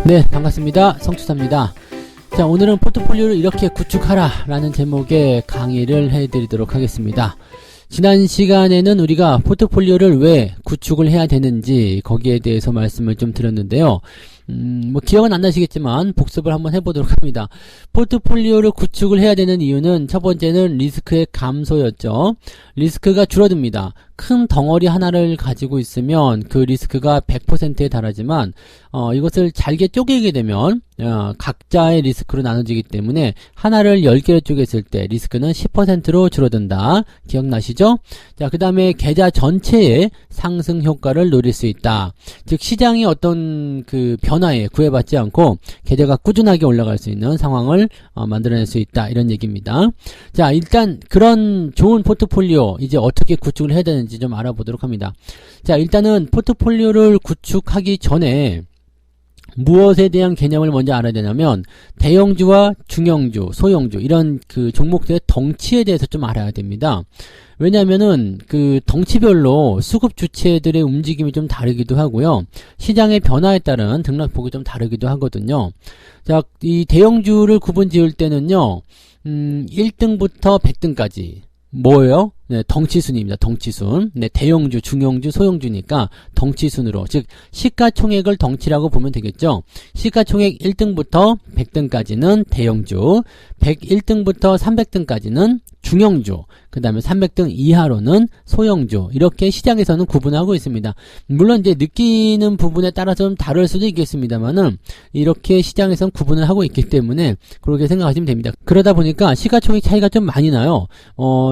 네, 반갑습니다. 성투사입니다. 자, 오늘은 포트폴리오를 이렇게 구축하라 라는 제목의 강의를 해드리도록 하겠습니다. 지난 시간에는 우리가 포트폴리오를 왜 구축을 해야 되는지 거기에 대해서 말씀을 좀 드렸는데요. 뭐 기억은 안 나시겠지만 복습을 한번 해보도록 합니다. 포트폴리오를 구축을 해야 되는 이유는 첫 번째는 리스크의 감소였죠. 리스크가 줄어듭니다. 큰 덩어리 하나를 가지고 있으면 그 리스크가 100%에 달하지만 이것을 잘게 쪼개게 되면 각자의 리스크로 나눠지기 때문에 하나를 10개로 쪼갰을 때 리스크는 10%로 줄어든다. 기억나시죠? 자, 그 다음에 계좌 전체의 상승 효과를 노릴 수 있다. 즉 시장이 어떤 그 변화에 구애받지 않고 계좌가 꾸준하게 올라갈 수 있는 상황을 만들어낼 수 있다. 이런 얘기입니다. 자, 일단 그런 좋은 포트폴리오 이제 어떻게 구축을 해야 되는지 좀 알아보도록 합니다. 자, 일단은 포트폴리오를 구축하기 전에 무엇에 대한 개념을 먼저 알아야 되냐면 대형주와 중형주, 소형주 이런 그 종목들의 덩치에 대해서 좀 알아야 됩니다. 왜냐면은 그 덩치별로 수급 주체들의 움직임이 좀 다르기도 하고요. 시장의 변화에 따른 등락폭이 좀 다르기도 하거든요. 자, 이 대형주를 구분 지을 때는요. 1등부터 100등까지 뭐예요? 네, 덩치순입니다. 덩치순. 네, 대형주, 중형주, 소형주니까 덩치순으로, 즉 시가총액을 덩치라고 보면 되겠죠. 시가총액 1등부터 100등까지는 대형주, 101등부터 300등까지는 중형주, 그 다음에 300등 이하로는 소형주, 이렇게 시장에서는 구분하고 있습니다. 물론 이제 느끼는 부분에 따라서 좀 다를 수도 있겠습니다만은 이렇게 시장에서는 구분을 하고 있기 때문에 그렇게 생각하시면 됩니다. 그러다 보니까 시가총액 차이가 좀 많이 나요.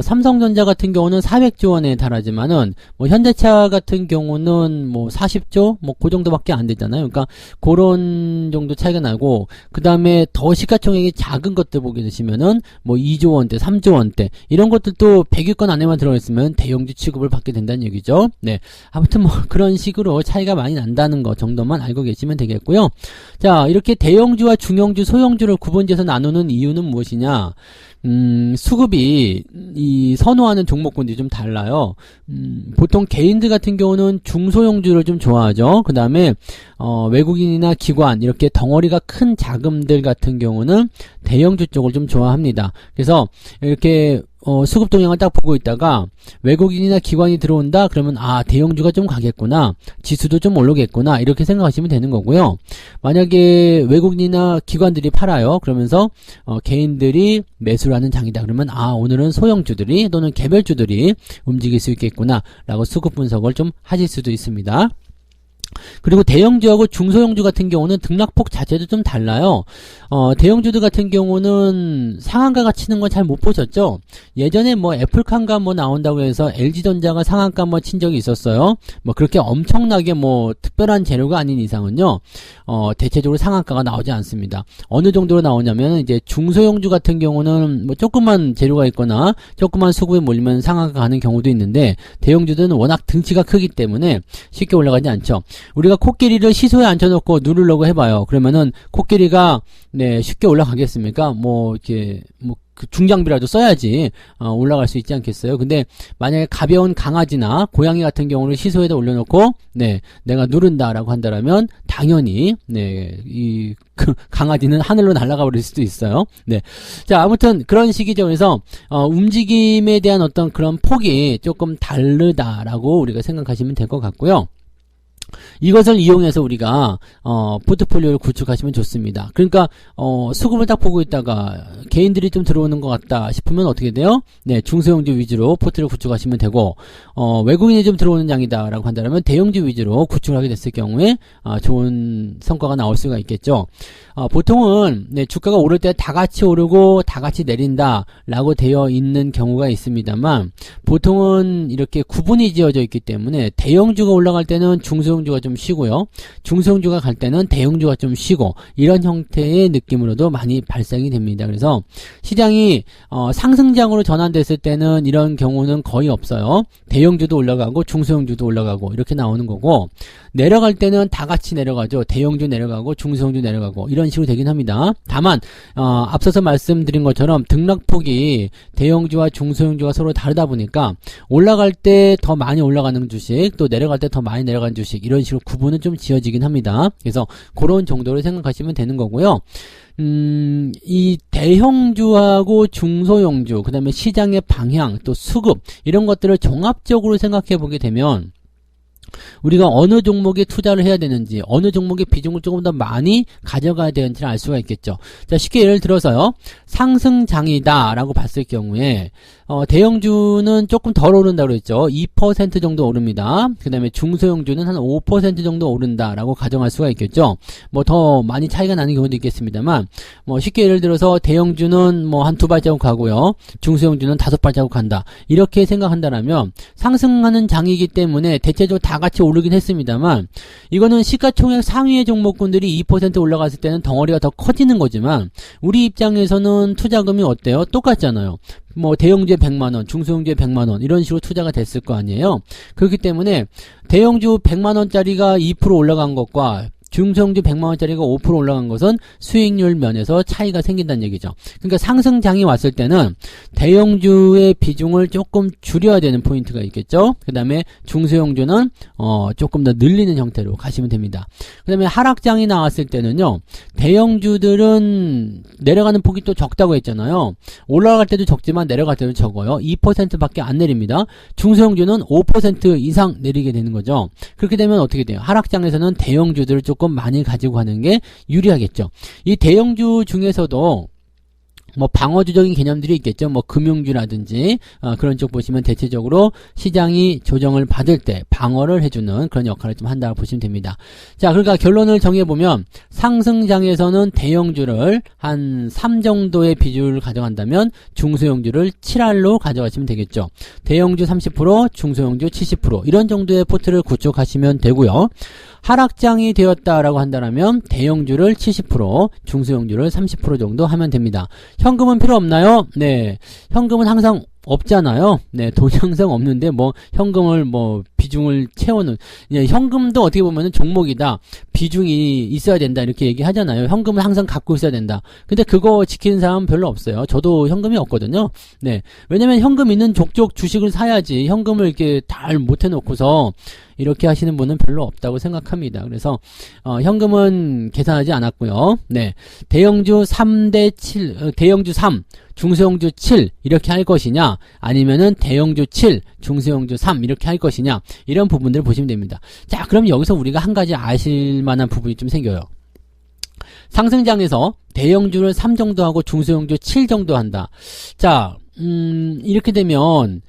삼성전자 같은 경우는 400조 원에 달하지만은 뭐 현대차 같은 경우는 뭐 40조 뭐 그 정도밖에 안 되잖아요. 그러니까 그런 정도 차이가 나고, 그 다음에 더 시가총액이 작은 것들 보게 되시면은 뭐 2조 원대, 3조 원대 이런 것들도 100위권 안에만 들어있으면 대형주 취급을 받게 된다는 얘기죠. 네, 아무튼 뭐 그런 식으로 차이가 많이 난다는 것 정도만 알고 계시면 되겠고요. 자, 이렇게 대형주와 중형주, 소형주를 구분지어서 나누는 이유는 무엇이냐? 수급이 이 선호하는 종목군들이 좀 달라요. 보통 개인들 같은 경우는 중소형주를 좀 좋아하죠. 그 다음에 외국인이나 기관 이렇게 덩어리가 큰 자금들 같은 경우는 대형주 쪽을 좀 좋아합니다. 그래서 이렇게 수급 동향을 딱 보고 있다가 외국인이나 기관이 들어온다 그러면 대형주가 좀 가겠구나, 지수도 좀 오르겠구나, 이렇게 생각하시면 되는 거고요. 만약에 외국인이나 기관들이 팔아요 그러면서 개인들이 매수를 하는 장이다 그러면 오늘은 소형주들이 또는 개별주들이 움직일 수 있겠구나 라고 수급 분석을 좀 하실 수도 있습니다. 그리고 대형주하고 중소형주 같은 경우는 등락폭 자체도 좀 달라요. 대형주들 같은 경우는 상한가가 치는 건 잘 못 보셨죠? 예전에 뭐 애플칸가 뭐 나온다고 해서 LG전자가 상한가 뭐 친 적이 있었어요. 뭐 그렇게 엄청나게 뭐 특별한 재료가 아닌 이상은요, 대체적으로 상한가가 나오지 않습니다. 어느 정도로 나오냐면 이제 중소형주 같은 경우는 뭐 조그만 재료가 있거나 조그만 수급에 몰리면 상한가 가는 경우도 있는데, 대형주들은 워낙 등치가 크기 때문에 쉽게 올라가지 않죠. 우리가 코끼리를 시소에 앉혀놓고 누르려고 해봐요. 그러면은 코끼리가 쉽게 올라가겠습니까? 뭐 이렇게 그 중장비라도 써야지 올라갈 수 있지 않겠어요? 근데 만약에 가벼운 강아지나 고양이 같은 경우를 시소에다 올려놓고 내가 누른다라고 한다면 당연히 이 강아지는 하늘로 날아가 버릴 수도 있어요. 자, 아무튼 그런 식이죠. 그래서 움직임에 대한 어떤 그런 폭이 조금 다르다라고 우리가 생각하시면 될 것 같고요. 이것을 이용해서 우리가 포트폴리오를 구축하시면 좋습니다. 그러니까 수급을 딱 보고 있다가 개인들이 좀 들어오는 것 같다 싶으면 어떻게 돼요? 중소형주 위주로 포트를 구축하시면 되고, 외국인이 좀 들어오는 양이다 라고 한다면 대형주 위주로 구축을 하게 됐을 경우에 좋은 성과가 나올 수가 있겠죠. 보통은 주가가 오를 때 다 같이 오르고 다 같이 내린다 라고 되어 있는 경우가 있습니다만, 보통은 이렇게 구분이 지어져 있기 때문에 대형주가 올라갈 때는 중소형주가 좀 쉬고요, 중소형주가 갈 때는 대형주가 좀 쉬고, 이런 형태의 느낌으로도 많이 발생이 됩니다. 그래서 시장이 상승장으로 전환됐을 때는 이런 경우는 거의 없어요. 대형주도 올라가고 중소형주도 올라가고 이렇게 나오는 거고, 내려갈 때는 다 같이 내려가죠. 대형주 내려가고 중소형주 내려가고 이런 식으로 되긴 합니다. 다만 앞서서 말씀드린 것처럼 등락폭이 대형주와 중소형주가 서로 다르다 보니까 올라갈 때 더 많이 올라가는 주식, 또 내려갈 때 더 많이 내려가는 주식, 이런 식으로 구분은 좀 지어지긴 합니다. 그래서 그런 정도로 생각하시면 되는 거고요. 이 대형주하고 중소형주, 그 다음에 시장의 방향, 또 수급, 이런 것들을 종합적으로 생각해 보게 되면 우리가 어느 종목에 투자를 해야 되는지, 어느 종목의 비중을 조금 더 많이 가져가야 되는지를 알 수가 있겠죠. 자, 쉽게 예를 들어서요, 상승장이다 라고 봤을 경우에 대형주는 조금 덜 오른다고 그랬죠. 2% 정도 오릅니다. 그 다음에 중소형주는 한 5% 정도 오른다 라고 가정할 수가 있겠죠. 뭐 더 많이 차이가 나는 경우도 있겠습니다만, 뭐 쉽게 예를 들어서 대형주는 뭐 한 2발자국 가고요, 중소형주는 5발자국 간다, 이렇게 생각한다라면 상승하는 장이기 때문에 대체적으로 다 같이 오르긴 했습니다만, 이거는 시가총액 상위의 종목군들이 2% 올라갔을 때는 덩어리가 더 커지는 거지만, 우리 입장에서는 투자금이 어때요? 똑같잖아요. 뭐 대형주에 100만원, 중소형주에 100만원 이런 식으로 투자가 됐을 거 아니에요. 그렇기 때문에 대형주 100만원짜리가 2% 올라간 것과 중소형주 100만원짜리가 5% 올라간 것은 수익률 면에서 차이가 생긴다는 얘기죠. 그러니까 상승장이 왔을 때는 대형주의 비중을 조금 줄여야 되는 포인트가 있겠죠. 그 다음에 중소형주는 조금 더 늘리는 형태로 가시면 됩니다. 그 다음에 하락장이 나왔을 때는요, 대형주들은 내려가는 폭이 또 적다고 했잖아요. 올라갈 때도 적지만 내려갈 때도 적어요. 2%밖에 안 내립니다. 중소형주는 5% 이상 내리게 되는 거죠. 그렇게 되면 어떻게 돼요? 하락장에서는 대형주들을 조금 많이 가지고 가는 게 유리하겠죠. 이 대형주 중에서도 뭐 방어주적인 개념들이 있겠죠. 뭐 금융주라든지 그런 쪽 보시면 대체적으로 시장이 조정을 받을 때 방어를 해주는 그런 역할을 좀 한다고 보시면 됩니다. 자, 그러니까 결론을 정해보면 상승장에서는 대형주를 한 3 정도의 비율을 가져간다면 중소형주를 7할로 가져가시면 되겠죠. 대형주 30%, 중소형주 70% 이런 정도의 포트를 구축하시면 되고요. 하락장이 되었다라고 한다면 대형주를 70%, 중소형주를 30% 정도 하면 됩니다. 현금은 필요 없나요? 네. 현금은 항상 없잖아요. 네, 돈이 항상 없는데 뭐 현금을 뭐 비중을 채워놓은, 현금도 어떻게 보면은 종목이다, 비중이 있어야 된다 이렇게 얘기하잖아요. 현금을 항상 갖고 있어야 된다. 근데 그거 지키는 사람은 별로 없어요. 저도 현금이 없거든요. 네, 왜냐면 현금 있는 족족 주식을 사야지 현금을 이렇게 잘 못해놓고서 이렇게 하시는 분은 별로 없다고 생각합니다. 그래서 현금은 계산하지 않았고요. 네, 대형주 3대 7, 대형주 3, 중소형주 7 이렇게 할 것이냐, 아니면은 대형주 7, 중소형주 3 이렇게 할 것이냐, 이런 부분들을 보시면 됩니다. 자, 그럼 여기서 우리가 한 가지 아실 만한 부분이 좀 생겨요. 상승장에서 대형주를 3 정도 하고 중소형주 7 정도 한다. 자, 이렇게 되면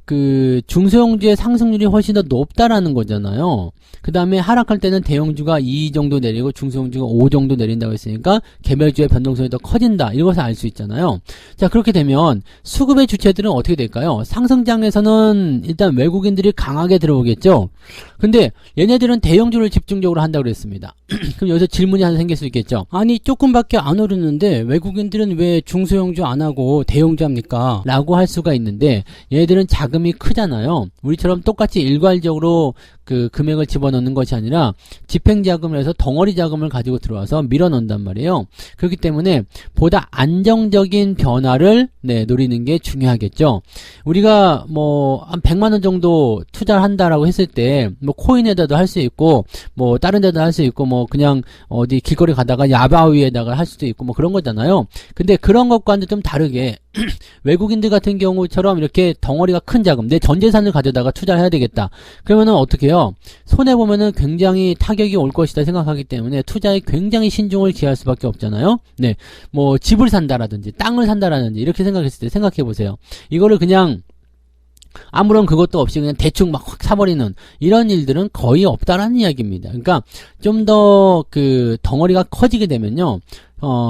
그 중소형주의 상승률이 훨씬 더 높다라는 거잖아요. 그 다음에 하락할 때는 대형주가 2 정도 내리고 중소형주가 5 정도 내린다고 했으니까 개별주의 변동성이 더 커진다, 이것을 알 수 있잖아요. 자, 그렇게 되면 수급의 주체들은 어떻게 될까요? 상승장에서는 일단 외국인들이 강하게 들어오겠죠. 근데 얘네들은 대형주를 집중적으로 한다고 그랬습니다. 그럼 여기서 질문이 하나 생길 수 있겠죠. 아니, 조금밖에 안 오르는데 외국인들은 왜 중소형주 안 하고 대형주 합니까? 라고 할 수가 있는데, 얘네들은 자금이 크잖아요. 우리처럼 똑같이 일괄적으로 그 금액을 집어넣는 것이 아니라 집행자금을 해서 덩어리 자금을 가지고 들어와서 밀어넣는단 말이에요. 그렇기 때문에 보다 안정적인 변화를 노리는 게 중요하겠죠. 우리가 뭐 한 100만원 정도 투자를 한다라고 했을 때 뭐 코인에다도 할 수 있고 뭐 다른 데도 할 수 있고 뭐 그냥 어디 길거리 가다가 야바 위에다가 할 수도 있고 뭐 그런 거잖아요. 근데 그런 것과는 좀 다르게 외국인들 같은 경우처럼 이렇게 덩어리가 큰 자금, 내 전 재산을 가져다가 투자를 해야 되겠다. 그러면은 어떻게 해요? 손해보면은 굉장히 타격이 올 것이다 생각하기 때문에 투자에 굉장히 신중을 기할 수밖에 없잖아요. 네. 뭐 집을 산다라든지 땅을 산다라든지 이렇게 생각했을 때 생각해보세요. 이거를 그냥 아무런 그것도 없이 그냥 대충 막 확 사버리는 이런 일들은 거의 없다라는 이야기입니다. 그러니까 좀 더 그 덩어리가 커지게 되면요,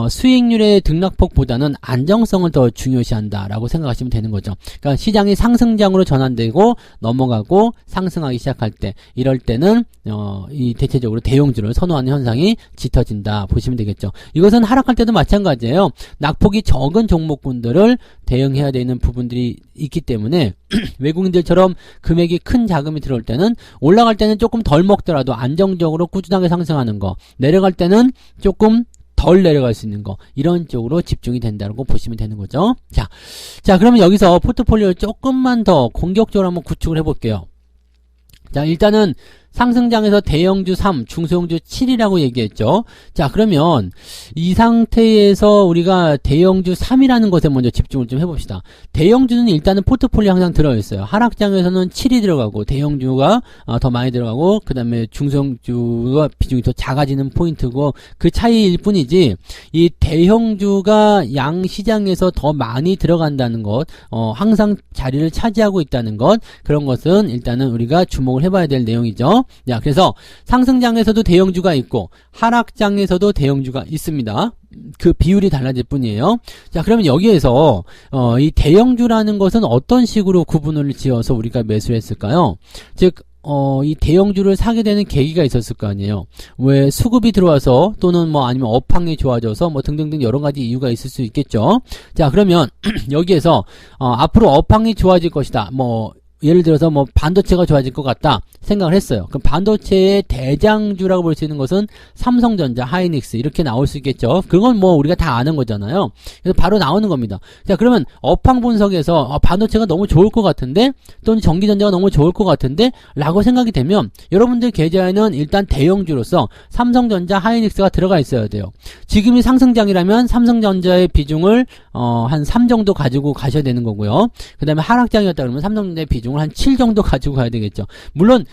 수익률의 등락폭보다는 안정성을 더 중요시한다라고 생각하시면 되는 거죠. 그러니까 시장이 상승장으로 전환되고 넘어가고 상승하기 시작할 때, 이럴 때는 이 대체적으로 대형주를 선호하는 현상이 짙어진다 보시면 되겠죠. 이것은 하락할 때도 마찬가지예요. 낙폭이 적은 종목군들을 대응해야 되는 부분들이 있기 때문에 외국인들처럼 금액이 큰 자금이 들어올 때는 올라갈 때는 조금 덜 먹더라도 안정적으로 꾸준하게 상승하는 거, 내려갈 때는 조금 덜 내려갈 수 있는 거, 이런 쪽으로 집중이 된다고 보시면 되는 거죠. 자, 그러면 여기서 포트폴리오를 조금만 더 공격적으로 한번 구축을 해볼게요. 자, 일단은 상승장에서 대형주 3, 중소형주 7이라고 얘기했죠. 자, 그러면 이 상태에서 우리가 대형주 3이라는 것에 먼저 집중을 좀 해봅시다. 대형주는 일단은 포트폴리오 항상 들어있어요. 하락장에서는 7이 들어가고 대형주가 더 많이 들어가고 그 다음에 중소형주가 비중이 더 작아지는 포인트고 그 차이일 뿐이지 이 대형주가 양시장에서 더 많이 들어간다는 것, 항상 자리를 차지하고 있다는 것, 그런 것은 일단은 우리가 주목을 해봐야 될 내용이죠. 자, 그래서 상승장에서도 대형주가 있고 하락장에서도 대형주가 있습니다. 그 비율이 달라질 뿐이에요. 자, 그러면 여기에서 이 대형주라는 것은 어떤 식으로 구분을 지어서 우리가 매수를 했을까요? 즉 이 대형주를 사게 되는 계기가 있었을 거 아니에요. 왜 수급이 들어와서 또는 뭐 아니면 업황이 좋아져서 뭐 등등등 여러 가지 이유가 있을 수 있겠죠. 자, 그러면 여기에서 앞으로 업황이 좋아질 것이다. 뭐 예를 들어서 뭐 반도체가 좋아질 것 같다 생각을 했어요. 그럼 반도체의 대장주라고 볼 수 있는 것은 삼성전자, 하이닉스 이렇게 나올 수 있겠죠. 그건 뭐 우리가 다 아는 거잖아요. 그래서 바로 나오는 겁니다. 자, 그러면 업황 분석에서 반도체가 너무 좋을 것 같은데 또는 전기전자가 너무 좋을 것 같은데 라고 생각이 되면 여러분들 계좌에는 일단 대형주로서 삼성전자, 하이닉스가 들어가 있어야 돼요. 지금이 상승장이라면 삼성전자의 비중을 한 3 정도 가지고 가셔야 되는 거고요. 그 다음에 하락장이었다 그러면 삼성전자의 비중을 한 7 정도 가지고 가야 되겠죠. 물론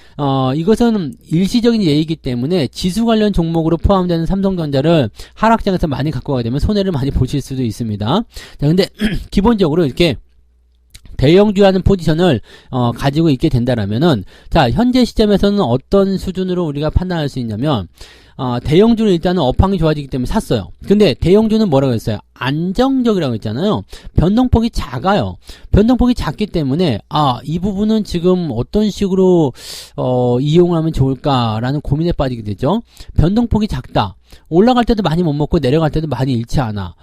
이것은 일시적인 예이기 때문에 지수 관련 종목으로 포함되는 삼성전자를 하락장에서 많이 갖고 가게 되면 손해를 많이 보실 수도 있습니다. 자, 근데 기본적으로 이렇게 대형주라는 포지션을 가지고 있게 된다라면은 자, 현재 시점에서는 어떤 수준으로 우리가 판단할 수 있냐면 대형주는 일단은 업황이 좋아지기 때문에 샀어요. 근데 대형주는 뭐라고 했어요? 안정적이라고 했잖아요. 변동폭이 작아요. 변동폭이 작기 때문에 이 부분은 지금 어떤 식으로 이용을 하면 좋을까라는 고민에 빠지게 되죠. 변동폭이 작다. 올라갈 때도 많이 못 먹고 내려갈 때도 많이 잃지 않아.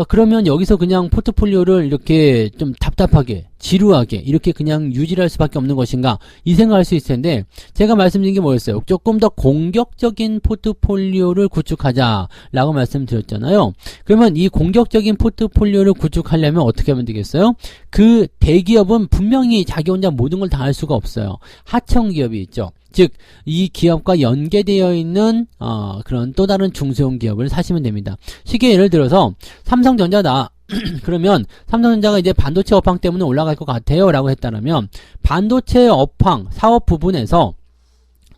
그러면 여기서 그냥 포트폴리오를 이렇게 좀 답답하게 지루하게 이렇게 그냥 유지할 수밖에 없는 것인가 이 생각할 수 있을 텐데 제가 말씀드린 게 뭐였어요? 조금 더 공격적인 포트폴리오를 구축하자라고 말씀드렸잖아요. 그러면 이 공격적인 포트폴리오를 구축하려면 어떻게 하면 되겠어요? 그 대기업은 분명히 자기 혼자 모든 걸 다 할 수가 없어요. 하청 기업이 있죠. 즉 이 기업과 연계되어 있는 그런 또 다른 중소형 기업을 사시면 됩니다. 쉽게 예를 들어서 삼성전자다. 그러면 삼성전자가 이제 반도체 업황 때문에 올라갈 것 같아요 라고 했다면 반도체 업황 사업 부분에서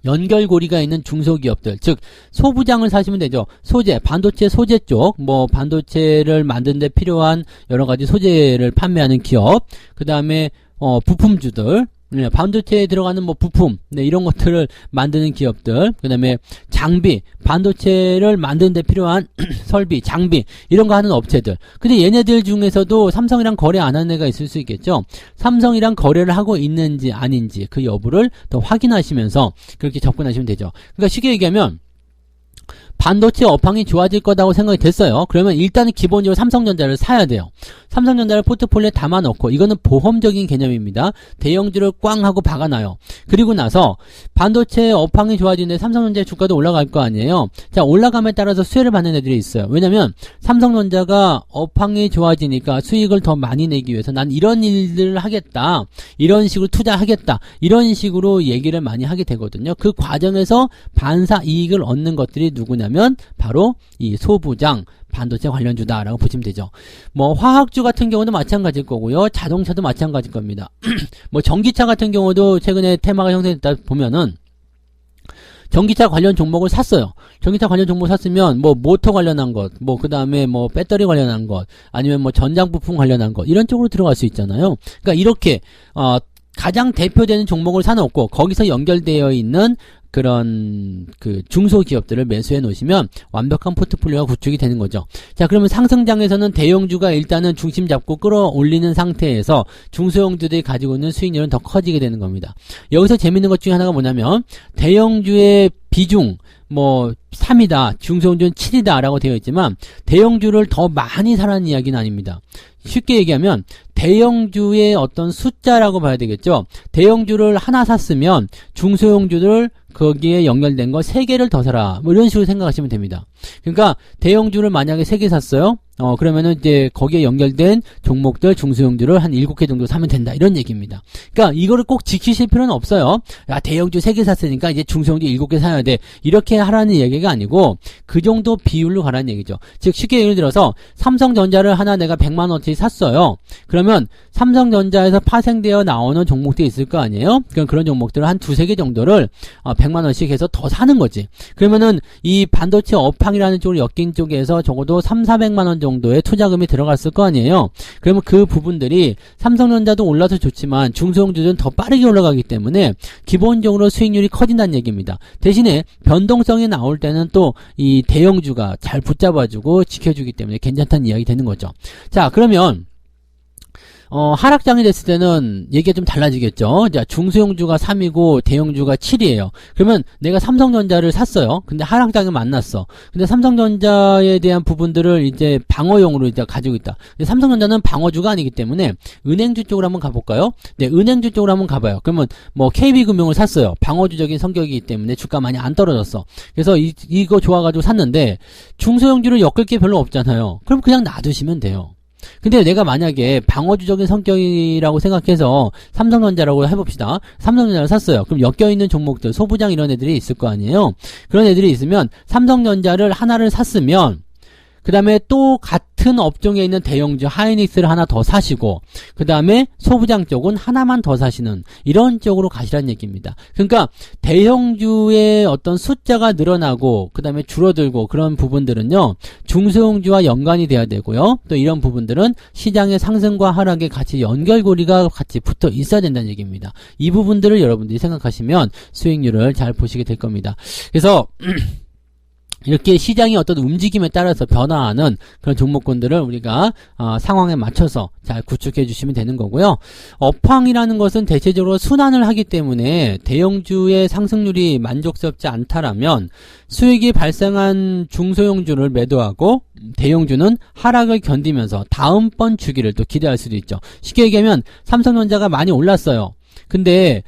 연결고리가 있는 중소기업들, 즉 소부장을 사시면 되죠. 소재, 반도체 소재 쪽, 뭐 반도체를 만드는 데 필요한 여러 가지 소재를 판매하는 기업, 그 다음에 부품주들, 반도체에 들어가는 뭐 부품, 이런 것들을 만드는 기업들, 그 다음에 장비, 반도체를 만드는 데 필요한 설비, 장비, 이런 거 하는 업체들. 근데 얘네들 중에서도 삼성이랑 거래 안 하는 애가 있을 수 있겠죠. 삼성이랑 거래를 하고 있는지 아닌지 그 여부를 더 확인하시면서 그렇게 접근하시면 되죠. 그러니까 쉽게 얘기하면 반도체 업황이 좋아질 거라고 생각이 됐어요. 그러면 일단은 기본적으로 삼성전자를 사야 돼요. 삼성전자를 포트폴리오에 담아놓고 이거는 보험적인 개념입니다. 대형주를 꽝 하고 박아놔요. 그리고 나서 반도체 업황이 좋아지는데 삼성전자의 주가도 올라갈 거 아니에요. 자, 올라감에 따라서 수혜를 받는 애들이 있어요. 왜냐면 삼성전자가 업황이 좋아지니까 수익을 더 많이 내기 위해서 난 이런 일들을 하겠다. 이런 식으로 투자하겠다. 이런 식으로 얘기를 많이 하게 되거든요. 그 과정에서 반사 이익을 얻는 것들이 누구냐면 바로 이 소부장, 반도체 관련주다라고 보시면 되죠. 뭐 화학주 같은 경우도 마찬가지일 거고요. 자동차도 마찬가지일 겁니다. 뭐 전기차 같은 경우도 최근에 테마가 형성됐다 보면은 전기차 관련 종목을 샀어요. 전기차 관련 종목 샀으면 뭐 모터 관련한 것, 뭐 그 다음에 뭐 배터리 관련한 것, 아니면 뭐 전장 부품 관련한 것 이런 쪽으로 들어갈 수 있잖아요. 그러니까 이렇게 가장 대표되는 종목을 사놓고 거기서 연결되어 있는 그런 그 중소기업들을 매수해 놓으시면 완벽한 포트폴리오가 구축이 되는 거죠. 자, 그러면 상승장에서는 대형주가 일단은 중심 잡고 끌어올리는 상태에서 중소형주들이 가지고 있는 수익률은 더 커지게 되는 겁니다. 여기서 재밌는 것 중에 하나가 뭐냐면 대형주의 비중 뭐 3이다, 중소형주는 7이다 라고 되어 있지만 대형주를 더 많이 사라는 이야기는 아닙니다. 쉽게 얘기하면 대형주의 어떤 숫자라고 봐야 되겠죠. 대형주를 하나 샀으면 중소형주를 거기에 연결된 거 3개를 더 사라. 뭐 이런 식으로 생각하시면 됩니다. 그러니까 대형주를 만약에 3개 샀어요. 그러면은 이제 거기에 연결된 종목들, 중소형주를 한 7개 정도 사면 된다. 이런 얘기입니다. 그러니까 이거를 꼭 지키실 필요는 없어요. 야, 대형주 3개 샀으니까 이제 중소형주 7개 사야 돼. 이렇게 하라는 얘기가 아니고 그 정도 비율로 가라는 얘기죠. 즉 쉽게 예를 들어서 삼성전자를 하나 내가 100만 원어치 샀어요. 그러면 삼성전자에서 파생되어 나오는 종목들이 있을 거 아니에요? 그런 종목들을 한 2-3개 정도를 100만 원씩 해서 더 사는 거지. 그러면은 이 반도체 업황이라는 쪽으로 엮인 쪽에서 적어도 300-400만 원 정도의 투자금이 들어갔을 거 아니에요. 그러면 그 부분들이 삼성전자도 올라서 좋지만 중소형주들은 더 빠르게 올라가기 때문에 기본적으로 수익률이 커진다는 얘기입니다. 대신에 변동성이 나올 때는 또 이 대형주가 잘 붙잡아주고 지켜주기 때문에 괜찮다는 이야기 되는 거죠. 자, 그러면 하락장이 됐을 때는 얘기가 좀 달라지겠죠. 자, 중소형주가 3이고 대형주가 7이에요. 그러면 내가 삼성전자를 샀어요. 근데 하락장이 만났어. 근데 삼성전자에 대한 부분들을 이제 방어용으로 이제 가지고 있다. 근데 삼성전자는 방어주가 아니기 때문에 은행주 쪽으로 한번 가볼까요? 네, 은행주 쪽으로 한번 가봐요. 그러면 뭐 KB금융을 샀어요. 방어주적인 성격이기 때문에 주가 많이 안 떨어졌어. 그래서 이거 좋아가지고 샀는데 중소형주를 엮을 게 별로 없잖아요. 그럼 그냥 놔두시면 돼요. 근데 내가 만약에 방어주적인 성격이라고 생각해서 삼성전자라고 해봅시다. 삼성전자를 샀어요. 그럼 엮여있는 종목들, 소부장 이런 애들이 있을 거 아니에요. 그런 애들이 있으면 삼성전자를 하나를 샀으면 그 다음에 또 같은 업종에 있는 대형주 하이닉스를 하나 더 사시고 그 다음에 소부장 쪽은 하나만 더 사시는 이런 쪽으로 가시라는 얘기입니다. 그러니까 대형주의 어떤 숫자가 늘어나고 그 다음에 줄어들고 그런 부분들은요 중소형주와 연관이 돼야 되고요. 또 이런 부분들은 시장의 상승과 하락에 같이 연결고리가 같이 붙어 있어야 된다는 얘기입니다. 이 부분들을 여러분들이 생각하시면 수익률을 잘 보시게 될 겁니다. 그래서 이렇게 시장의 어떤 움직임에 따라서 변화하는 그런 종목군들을 우리가 상황에 맞춰서 잘 구축해 주시면 되는 거고요. 업황이라는 것은 대체적으로 순환을 하기 때문에 대형주의 상승률이 만족스럽지 않다라면 수익이 발생한 중소형주를 매도하고 대형주는 하락을 견디면서 다음번 주기를 또 기대할 수도 있죠. 쉽게 얘기하면 삼성전자가 많이 올랐어요. 근데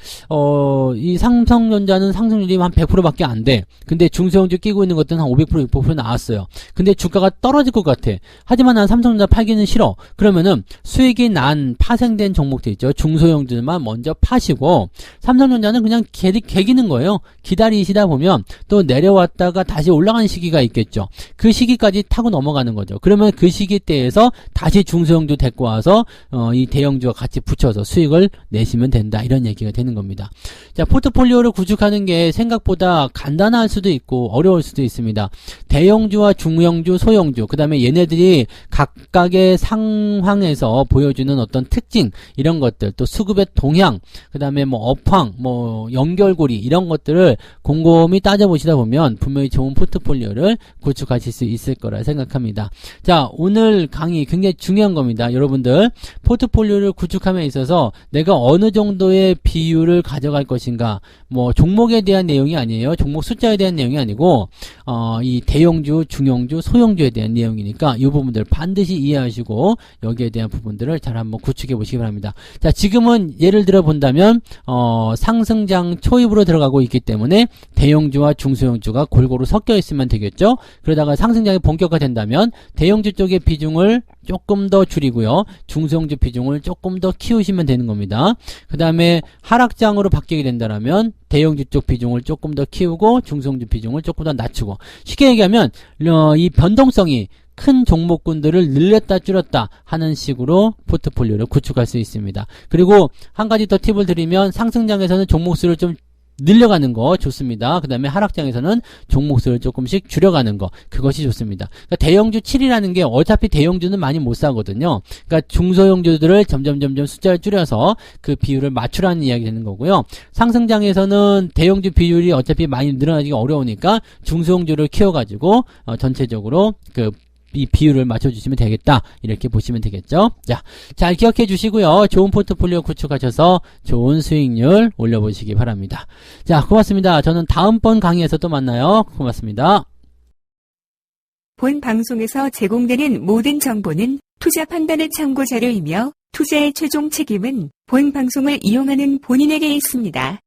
이 삼성전자는 상승률이 한 100%밖에 안 돼. 근데 중소형주 끼고 있는 것들은 한 500%, 600% 나왔어요. 근데 주가가 떨어질 것 같아. 하지만 난 삼성전자 팔기는 싫어. 그러면은 수익이 난 파생된 종목들 있죠. 중소형주만 먼저 파시고 삼성전자는 그냥 개기는 거예요. 기다리시다 보면 또 내려왔다가 다시 올라가는 시기가 있겠죠. 그 시기까지 타고 넘어가는 거죠. 그러면 그 시기 때에서 다시 중소형주 데리고 와서 이 대형주와 같이 붙여서 수익을 내시면 된다. 이런 얘기가 되는 겁니다. 자, 포트폴리오를 구축하는 게 생각보다 간단할 수도 있고 어려울 수도 있습니다. 대형주와 중형주, 소형주, 그 다음에 얘네들이 각각의 상황에서 보여주는 어떤 특징 이런 것들, 또 수급의 동향, 그 다음에 뭐 업황, 뭐 연결고리 이런 것들을 곰곰이 따져보시다 보면 분명히 좋은 포트폴리오를 구축하실 수 있을 거라 생각합니다. 자, 오늘 강의 굉장히 중요한 겁니다. 여러분들 포트폴리오를 구축함에 있어서 내가 어느 정도의 비율을 가져갈 것인가, 뭐 종목에 대한 내용이 아니에요. 종목 숫자에 대한 내용이 아니고 이 대형주, 중형주, 소형주에 대한 내용이니까 이 부분들 반드시 이해하시고 여기에 대한 부분들을 잘 한번 구축해 보시기 바랍니다. 자, 지금은 예를 들어 본다면 상승장 초입으로 들어가고 있기 때문에 대형주와 중소형주가 골고루 섞여 있으면 되겠죠. 그러다가 상승장이 본격화된다면 대형주 쪽의 비중을 조금 더 줄이고요. 중소형주 비중을 조금 더 키우시면 되는 겁니다. 그 다음에 하락장으로 바뀌게 된다면 대형주 쪽 비중을 조금 더 키우고 중소형주 비중을 조금 더 낮추고, 쉽게 얘기하면 이 변동성이 큰 종목군들을 늘렸다 줄였다 하는 식으로 포트폴리오를 구축할 수 있습니다. 그리고 한 가지 더 팁을 드리면 상승장에서는 종목수를 좀 늘려가는 거 좋습니다. 그 다음에 하락장에서는 종목수를 조금씩 줄여가는 거, 그것이 좋습니다. 그러니까 대형주 7이라는 게 어차피 대형주는 많이 못 사거든요. 그러니까 중소형주들을 점점 숫자를 줄여서 그 비율을 맞추라는 이야기 되는 거고요. 상승장에서는 대형주 비율이 어차피 많이 늘어나기가 어려우니까 중소형주를 키워가지고 전체적으로 이 비율을 맞춰주시면 되겠다. 이렇게 보시면 되겠죠. 자, 잘 기억해 주시고요. 좋은 포트폴리오 구축하셔서 좋은 수익률 올려보시기 바랍니다. 자, 고맙습니다. 저는 다음번 강의에서 또 만나요. 고맙습니다. 본 방송에서 제공되는 모든 정보는 투자 판단의 참고 자료이며 투자의 최종 책임은 본 방송을 이용하는 본인에게 있습니다.